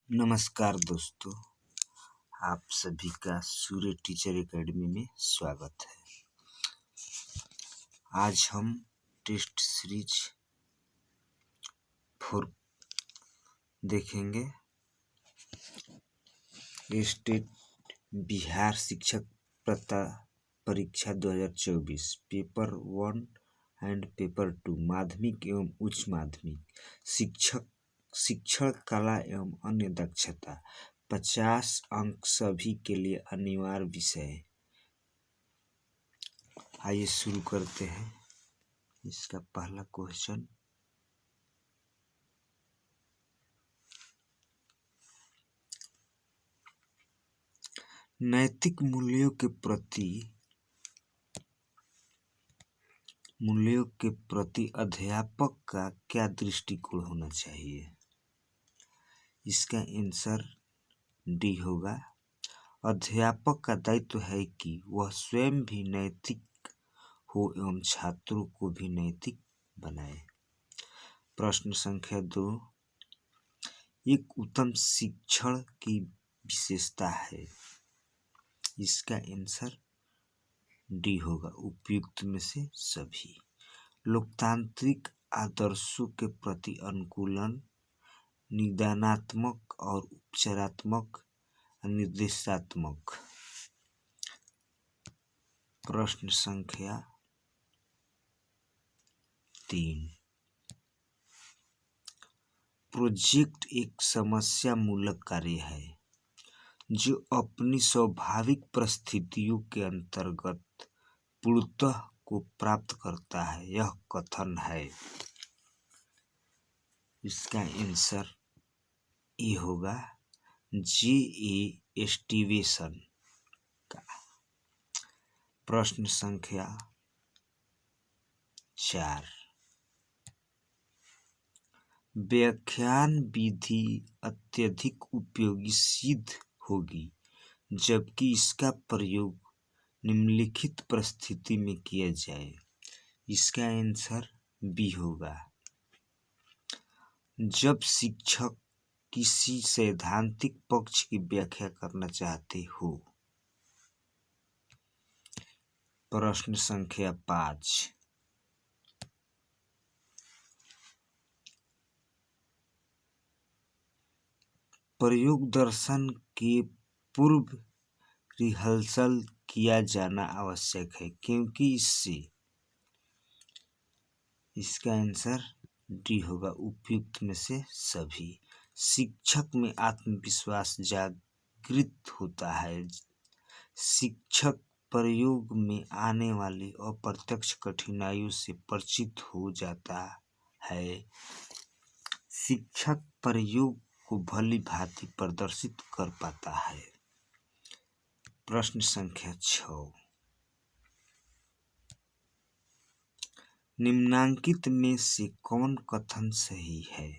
नमस्कार दोस्तों, आप सभी का सूर्य टीचर एकेडमी में स्वागत है। आज हम टेस्ट सीरीज 4 देखेंगे। स्टेट बिहार शिक्षक परीक्षा 2024 पेपर 1 एंड पेपर 2 माध्यमिक एवं उच्च माध्यमिक शिक्षण कला एवं अन्य दक्षता 50 अंक सभी के लिए अनिवार्य विषय। आइए शुरू करते हैं। इसका पहला क्वेश्चन, नैतिक मूल्यों के प्रति अध्यापक का क्या दृष्टिकोण होना चाहिए? इसका आंसर डी होगा। अध्यापक का दायित्व है कि वह स्वयं भी नैतिक हो एवं छात्रों को भी नैतिक बनाए। प्रश्न संख्या 2, एक उत्तम शिक्षण की विशेषता है। इसका आंसर डी होगा, उपयुक्त में से सभी। लोकतांत्रिक आदर्शों के प्रति अनुकूलन, निदानात्मक और उपचारात्मक, निर्देशात्मक। प्रश्न संख्या 3, प्रोजेक्ट एक समस्या मूलक कार्य है जो अपनी स्वाभाविक परिस्थितियों के अंतर्गत पूर्णतः को प्राप्त करता है। यह कथन है। इसका आंसर ए होगा, J.A. स्टीवेंसन का। प्रश्न संख्या 4, व्याख्यान विधि अत्यधिक उपयोगी सिद्ध होगी जबकि इसका प्रयोग निम्नलिखित परिस्थिति में किया जाए। इसका आंसर बी होगा, जब शिक्षक किसी सैद्धांतिक पक्ष की व्याख्या करना चाहते हो। प्रश्न संख्या 5, प्रयोग दर्शन के पूर्व रिहर्सल किया जाना आवश्यक है क्योंकि इससे। इसका आंसर डी होगा, उपयुक्त में से सभी। शिक्षक में आत्मविश्वास जागृत होता है। शिक्षक प्रयोग में आने वाली अप्रत्यक्ष कठिनाइयों से परिचित हो जाता है। शिक्षक प्रयोग को भली भांति प्रदर्शित कर पाता है। प्रश्न संख्या 6, निम्नांकित में से कौन कथन सही है?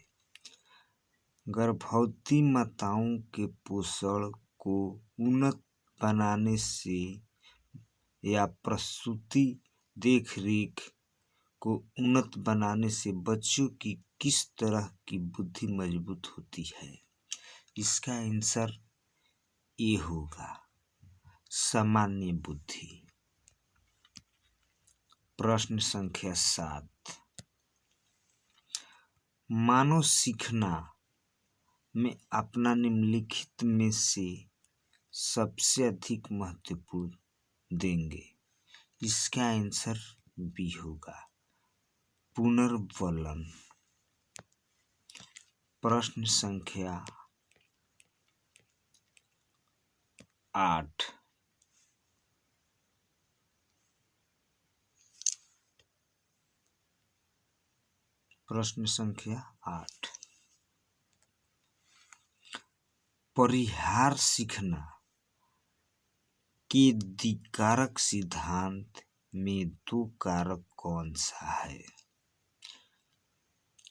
गर्भवती माताओं के पोषण को उन्नत बनाने से या प्रसूति देखरेख को उन्नत बनाने से बच्चों की किस तरह की बुद्धि मजबूत होती है? इसका आंसर ए होगा, सामान्य बुद्धि। प्रश्न संख्या 7, मानव सीखना में अपना निम्नलिखित में से सबसे अधिक महत्वपूर्ण देंगे। इसका आंसर बी होगा, पुनर्वलन। प्रश्न संख्या 8, प्रश्न संख्या 8, परिहार सीखना के द्विकारक सिद्धांत में 2 कारक कौन सा है?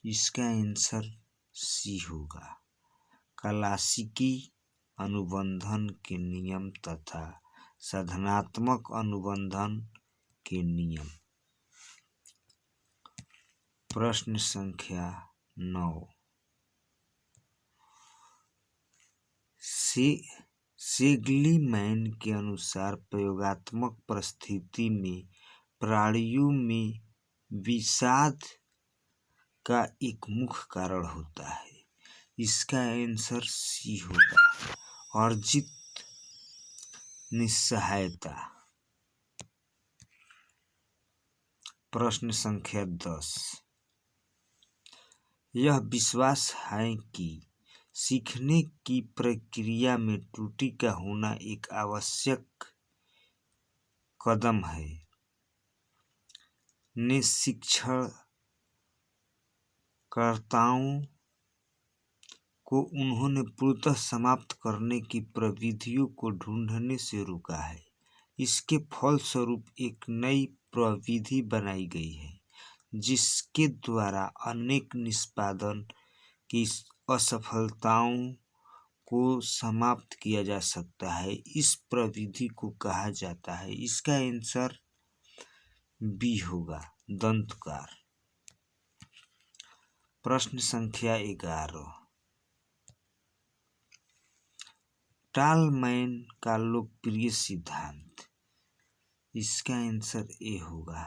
इसका आंसर सी होगा, क्लासिकी अनुबंधन के नियम तथा साधनात्मक अनुबंधन के नियम। प्रश्न संख्या 9, सेगलीमैन के अनुसार प्रयोगात्मक परिस्थिति में प्राणियों में विषाद का एक मुख्य कारण होता है। इसका आंसर सी होगा, अर्जित निस्सहायता। प्रश्न संख्या 10। यह विश्वास है कि सीखने की प्रक्रिया में त्रुटि का होना एक आवश्यक कदम है ने शिक्षणकर्ताओं को उन्होंने पूर्णतः समाप्त करने की प्रविधियों को ढूंढने से रोका है। इसके फलस्वरूप एक नई प्रविधि बनाई गई है जिसके द्वारा अनेक निष्पादन की असफलताओं को समाप्त किया जा सकता है। इस प्रविधि को कहा जाता है। इसका आंसर बी होगा, दंतकार। प्रश्न संख्या 11। टालमैन का लोकप्रिय सिद्धांत। इसका आंसर ए होगा,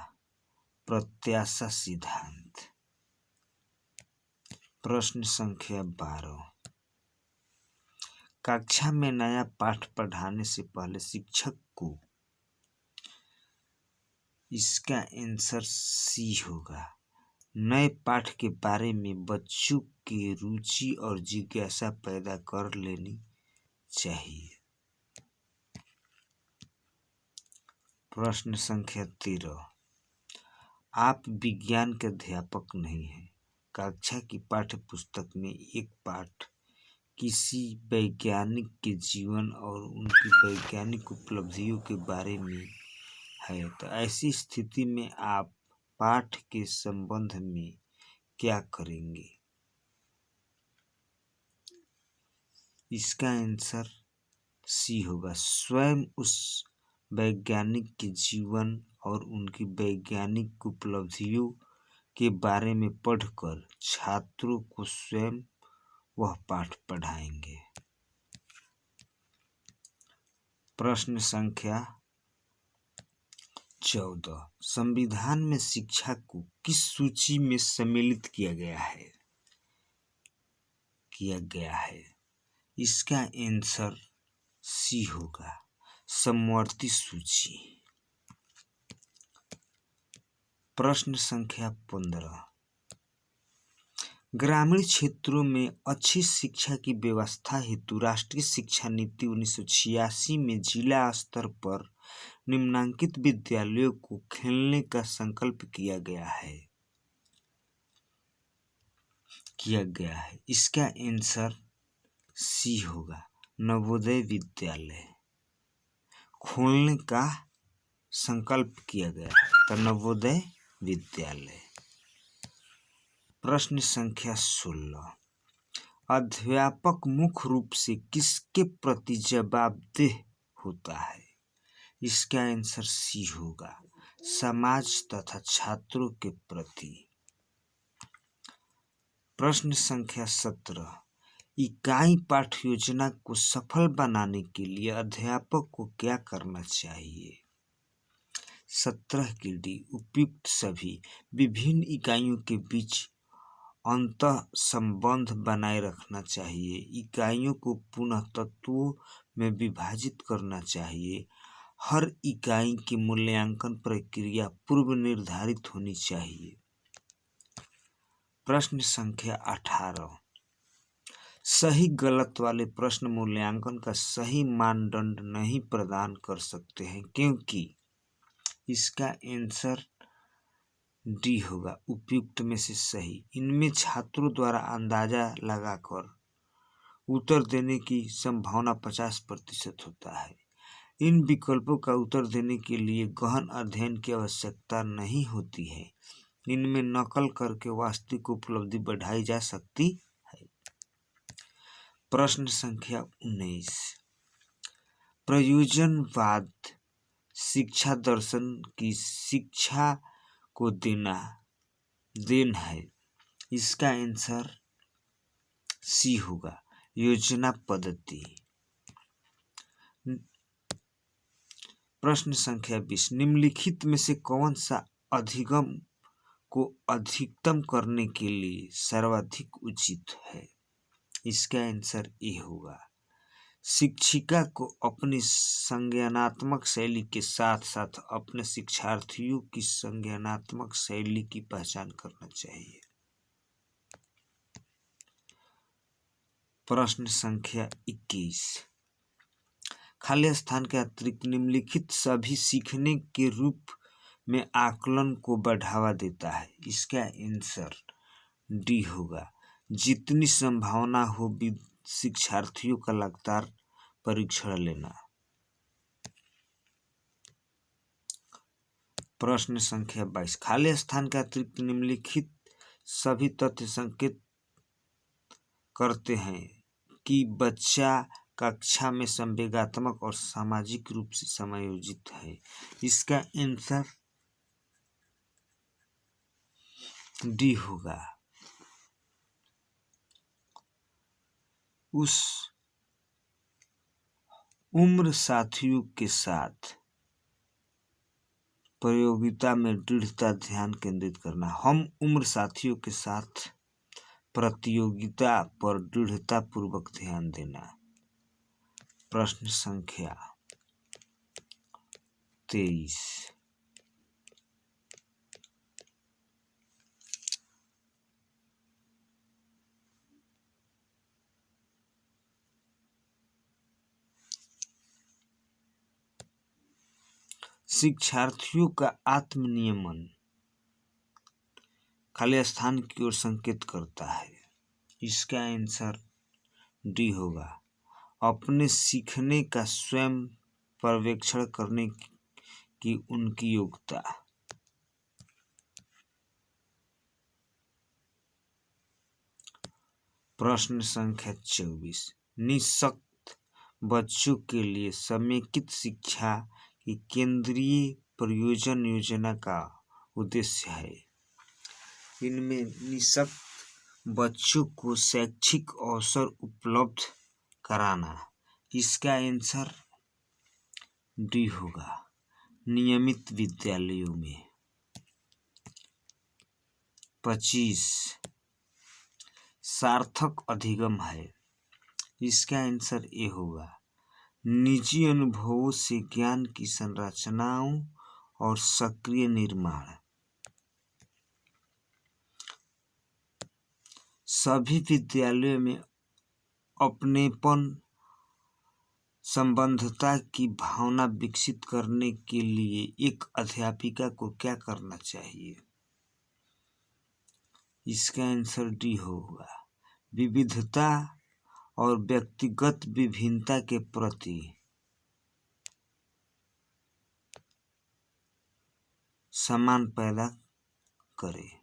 प्रत्याशा सिद्धांत। प्रश्न संख्या 12। कक्षा में नया पाठ पढ़ाने से पहले शिक्षक को, इसका आंसर सी होगा, नए पाठ के बारे में बच्चों की रुचि और जिज्ञासा पैदा कर लेनी चाहिए। प्रश्न संख्या 13। आप विज्ञान के अध्यापक नहीं हैं। कक्षा की पाठ्य पुस्तक में एक पाठ किसी वैज्ञानिक के जीवन और उनकी वैज्ञानिक उपलब्धियों के बारे में है, तो ऐसी स्थिति में आप पाठ के संबंध में क्या करेंगे? इसका आंसर सी होगा, स्वयं उस वैज्ञानिक के जीवन और उनकी वैज्ञानिक उपलब्धियों के बारे में पढ़कर छात्रों को स्वयं वह पाठ पढ़ाएंगे। प्रश्न संख्या 14। संविधान में शिक्षा को किस सूची में सम्मिलित किया गया है? इसका आंसर सी होगा, समवर्ती सूची। प्रश्न संख्या 15। ग्रामीण क्षेत्रों में अच्छी शिक्षा की व्यवस्था हेतु राष्ट्रीय शिक्षा नीति 1986 में जिला स्तर पर निम्नलिखित विद्यालयों को खोलने का संकल्प किया गया है। इसका आंसर सी होगा, नवोदय विद्यालय। खोलने का संकल्प किया गया है, तो नवोदय विद्यालय। प्रश्न संख्या 16। अध्यापक मुख्य रूप से किसके प्रति जवाबदेह होता है? इसका आंसर सी होगा, समाज तथा छात्रों के प्रति। प्रश्न संख्या 17। इकाई पाठ योजना को सफल बनाने के लिए अध्यापक को क्या करना चाहिए? 17 की डी, उपयुक्त सभी विभिन्न इकाइयों के बीच अंतः संबंध बनाए रखना चाहिए। इकाइयों को पुनः तत्वों में विभाजित करना चाहिए। हर इकाई की मूल्यांकन प्रक्रिया पूर्व निर्धारित होनी चाहिए। प्रश्न संख्या 18। सही गलत वाले प्रश्न मूल्यांकन का सही मानदंड नहीं प्रदान कर सकते हैं, क्योंकि इसका आंसर डी होगा, उपयुक्त में से सही। इनमें छात्रों द्वारा अंदाजा लगाकर उत्तर देने की संभावना 50% होता है। इन विकल्पों का उत्तर देने के लिए गहन अध्ययन की आवश्यकता नहीं होती है। इनमें नकल करके वास्तविक उपलब्धि बढ़ाई जा सकती है। प्रश्न संख्या 19। प्रयोजनवाद शिक्षा दर्शन की शिक्षा को देन है। इसका आंसर सी होगा, योजना पद्धति। प्रश्न संख्या 20, निम्नलिखित में से कौन सा अधिगम को अधिकतम करने के लिए सर्वाधिक उचित है? इसका आंसर ए होगा। शिक्षिका को अपनी संज्ञानात्मक शैली के साथ साथ अपने शिक्षार्थियों की संज्ञानात्मक शैली की पहचान करना चाहिए। प्रश्न संख्या 21, खाली स्थान के अतिरिक्त निम्नलिखित सभी सीखने के रूप में आकलन को बढ़ावा देता है। इसका आंसर डी होगा। जितनी संभावना हो शिक्षार्थियों का लगातार परीक्षण लेना। प्रश्न संख्या 22, खाली स्थान के अतिरिक्त निम्नलिखित सभी तथ्य संकेत करते हैं कि बच्चा कक्षा में संवेगात्मक और सामाजिक रूप से समायोजित है। इसका आंसर डी होगा। उस उम्र साथियों के साथ प्रतियोगिता में दृढ़ता ध्यान केंद्रित करना। हम उम्र साथियों के साथ प्रतियोगिता पर दृढ़ता पूर्वक ध्यान देना। प्रश्न संख्या 23, शिक्षार्थियों का आत्मनियमन खाली स्थान की ओर संकेत करता है। इसका आंसर डी होगा। अपने सीखने का स्वयं पर्यवेक्षण करने की उनकी योग्यता। प्रश्न संख्या 24, निःशक्त बच्चों के लिए समेकित शिक्षा की केंद्रीय प्रयोजन योजना का उद्देश्य है। इनमें निःशक्त बच्चों को शैक्षिक अवसर उपलब्ध कराना। इसका आंसर डी होगा। नियमित विद्यालयों में। 25, सार्थक अधिगम है। इसका आंसर ए होगा। निजी अनुभवों से ज्ञान की संरचनाओं और सक्रिय निर्माण। सभी विद्यालयों में अपनेपन संबद्धता की भावना विकसित करने के लिए एक अध्यापिका को क्या करना चाहिए? इसका आंसर डी होगा। विविधता और व्यक्तिगत विभिन्नता के प्रति सम्मान पैदा करे।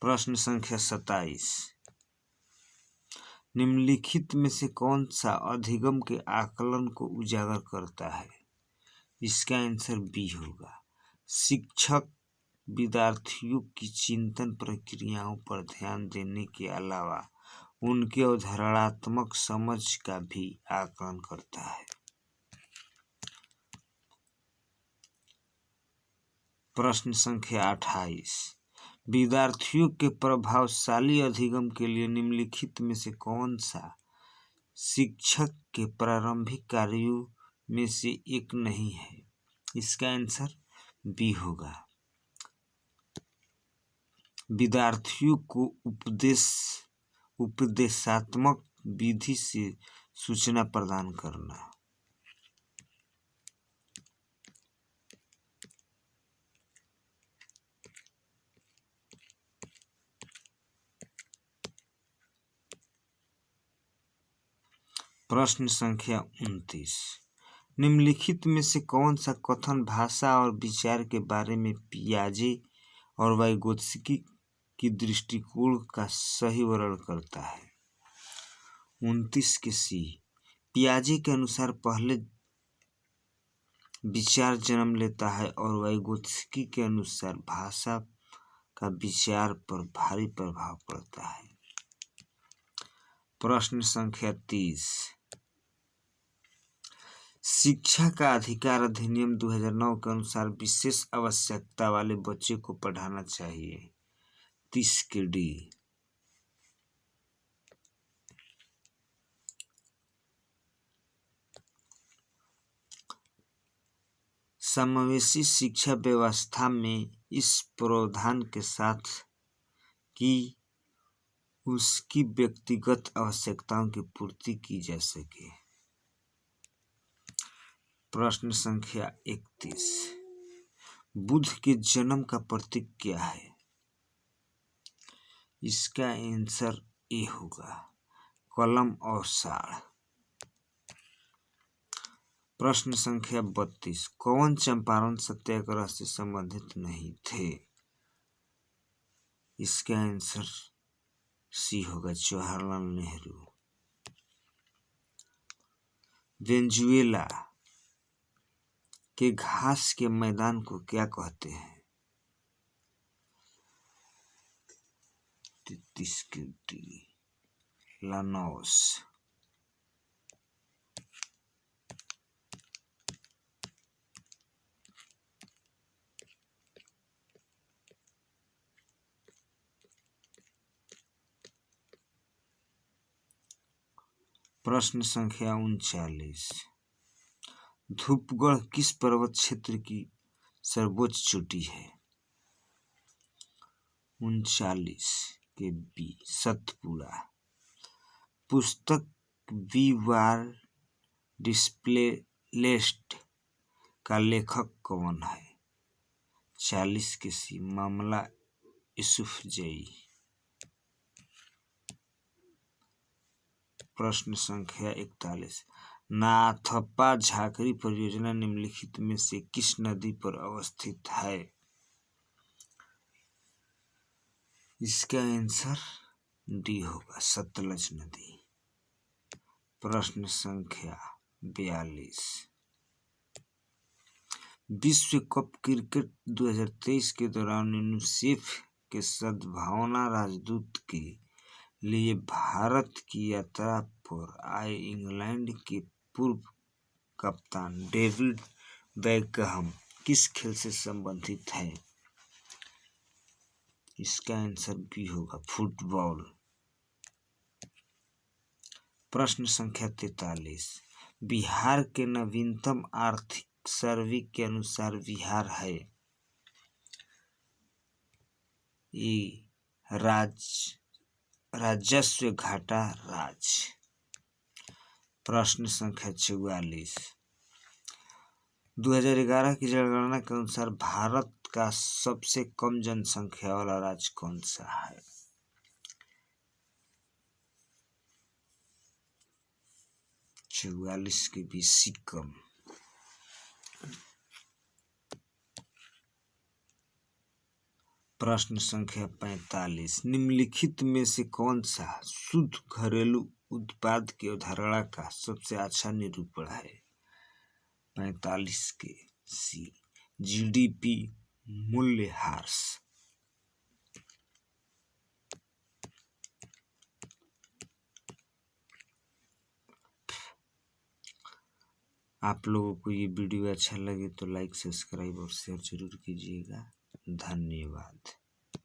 प्रश्न संख्या 27, निम्नलिखित में से कौन सा अधिगम के आकलन को उजागर करता है? इसका आंसर बी होगा। शिक्षक विद्यार्थियों की चिंतन प्रक्रियाओं पर ध्यान देने के अलावा उनके अवधारणात्मक समझ का भी आकलन करता है। प्रश्न संख्या 28, विद्यार्थियों के प्रभावशाली अधिगम के लिए निम्नलिखित में से कौन सा शिक्षक के प्रारंभिक कार्यों में से एक नहीं है? इसका आंसर बी होगा। विद्यार्थियों को उपदेशात्मक विधि से सूचना प्रदान करना। प्रश्न संख्या 29, निम्नलिखित में से कौन सा कथन भाषा और विचार के बारे में पियाजे और वाइगोत्स्की की दृष्टिकोण का सही वर्णन करता है? 29 के सी, पियाजे के अनुसार पहले विचार जन्म लेता है और वाइगोत्स्की के अनुसार भाषा का विचार पर भारी प्रभाव पड़ता है। प्रश्न संख्या 30। शिक्षा का अधिकार अधिनियम 2009 के अनुसार विशेष आवश्यकता वाले बच्चे को पढ़ाना चाहिए। 30 के डी। समावेशी शिक्षा व्यवस्था में इस प्रावधान के साथ कि उसकी व्यक्तिगत आवश्यकताओं की पूर्ति की जा सके। प्रश्न संख्या 31। बुद्ध के जन्म का प्रतीक क्या है? इसका आंसर ए होगा, कलम और साड़। प्रश्न संख्या 32। कौन चंपारण सत्याग्रह से संबंधित नहीं थे? इसका आंसर सी होगा, जवाहरलाल नेहरू। वेनेजुएला के घास के मैदान को क्या कहते हैं? 33 के डी, लानोस। प्रश्न संख्या 39। धूपगढ़ किस पर्वत क्षेत्र की सर्वोच्च चोटी है? 39 के बी, सतपुड़ा। पुस्तक वी आर डिस्प्लेस्ड का लेखक कौन है? 40 के सी, मामला यूसुफजई। प्रश्न संख्या 41। नाथपा झाकरी परियोजना निम्नलिखित में से किस नदी पर अवस्थित है? इसका आंसर डी होगा, सतलज नदी। प्रश्न संख्या 42। विश्व कप क्रिकेट 2023 के दौरान यूनिसेफ के सद्भावना राजदूत के लिए भारत की यात्रा पर आए इंग्लैंड के पूर्व कप्तान डेविड बेकहम किस खेल से संबंधित है? इसका आंसर बी होगा, फुटबॉल। प्रश्न संख्या 43। बिहार के नवीनतम आर्थिक सर्वे के अनुसार बिहार है ए राजस्व घाटा राज्य। प्रश्न संख्या 44। 2011 की जनगणना के अनुसार भारत का सबसे कम जनसंख्या वाला राज्य कौन सा है? चौवालीस के बी, सिक्किम। प्रश्न संख्या 45। निम्नलिखित में से कौन सा शुद्ध घरेलू उत्पाद की अवधारणा का सबसे अच्छा निरूपण है? 45 के सी, जीडीपी मूल्यह्रास। आप लोगों को ये वीडियो अच्छा लगे तो लाइक, सब्सक्राइब और शेयर जरूर कीजिएगा। धन्यवाद।